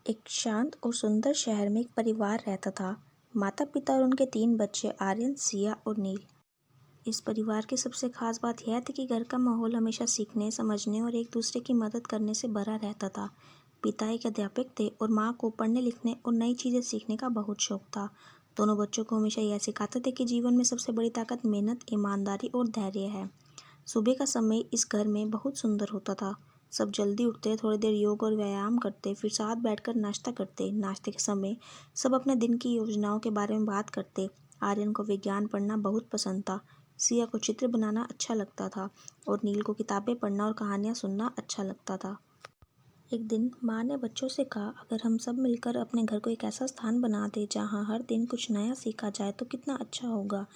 एक शांत और सुंदर शहर में एक परिवार रहता था। माता पिता और उनके 3 बच्चे आर्यन, सिया और नील। इस परिवार की सबसे खास बात यह थी कि घर का माहौल हमेशा सीखने, समझने और एक दूसरे की मदद करने से भरा रहता था। पिता एक अध्यापक थे और माँ को पढ़ने लिखने और नई चीज़ें सीखने का बहुत शौक था। दोनों बच्चों को हमेशा यह सिखाते थे कि जीवन में सबसे बड़ी ताकत मेहनत, ईमानदारी और धैर्य है। सुबह का समय इस घर में बहुत सुंदर होता था। सब जल्दी उठते, थोड़ी देर योग और व्यायाम करते, फिर साथ बैठकर नाश्ता करते। नाश्ते के समय सब अपने दिन की योजनाओं के बारे में बात करते। आर्यन को विज्ञान पढ़ना बहुत पसंद था, सिया को चित्र बनाना अच्छा लगता था और नील को किताबें पढ़ना और कहानियाँ सुनना अच्छा लगता था। एक दिन माँ ने बच्चों से कहा, अगर हम सब मिलकर अपने घर को एक ऐसा स्थान बना दें जहाँ हर दिन कुछ नया सीखा जाए तो कितना अच्छा होगा।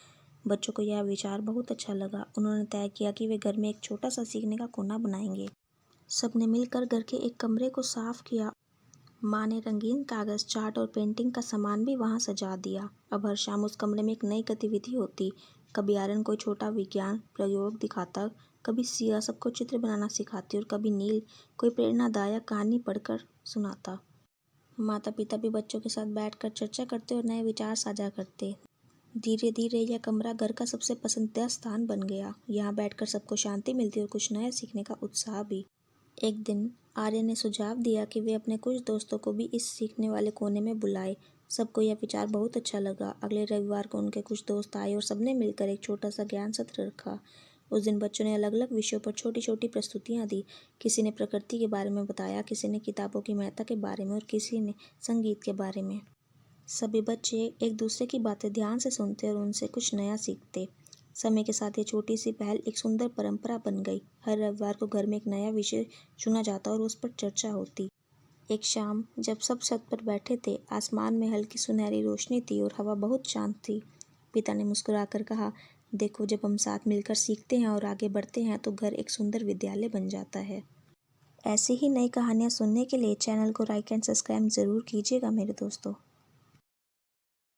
बच्चों को यह विचार बहुत अच्छा लगा। उन्होंने तय किया कि वे घर में एक छोटा सा सीखने का कोना बनाएंगे। सबने मिलकर घर के एक कमरे को साफ किया। माँ ने रंगीन कागज, चार्ट और पेंटिंग का सामान भी वहाँ सजा दिया। अब हर शाम उस कमरे में एक नई गतिविधि होती। कभी आर्यन कोई छोटा विज्ञान प्रयोग दिखाता, कभी सिया सबको चित्र बनाना सिखाती और कभी नील कोई प्रेरणादायक कहानी पढ़कर सुनाता। माता पिता भी बच्चों के साथ बैठकर चर्चा करते और नए विचार साझा करते। धीरे धीरे यह कमरा घर का सबसे पसंदीदा स्थान बन गया। यहाँ बैठकर सबको शांति मिलती और कुछ नया सीखने का उत्साह भी। एक दिन आर्य ने सुझाव दिया कि वे अपने कुछ दोस्तों को भी इस सीखने वाले कोने में बुलाए। सबको यह विचार बहुत अच्छा लगा। अगले रविवार को उनके कुछ दोस्त आए और सबने मिलकर एक छोटा सा ज्ञान सत्र रखा। उस दिन बच्चों ने अलग अलग विषयों पर छोटी छोटी प्रस्तुतियाँ दी। किसी ने प्रकृति के बारे में बताया, किसी ने किताबों की महत्ता के बारे में और किसी ने संगीत के बारे में। सभी बच्चे एक दूसरे की बातें ध्यान से सुनते और उनसे कुछ नया सीखते। समय के साथ ये छोटी सी पहल एक सुंदर परंपरा बन गई। हर रविवार को घर में एक नया विषय चुना जाता और उस पर चर्चा होती। एक शाम जब सब छत पर बैठे थे, आसमान में हल्की सुनहरी रोशनी थी और हवा बहुत शांत थी। पिता ने मुस्कुराकर कहा, देखो, जब हम साथ मिलकर सीखते हैं और आगे बढ़ते हैं तो घर एक सुंदर विद्यालय बन जाता है। ऐसी ही नई कहानियाँ सुनने के लिए चैनल को लाइक एंड सब्सक्राइब ज़रूर कीजिएगा मेरे दोस्तों।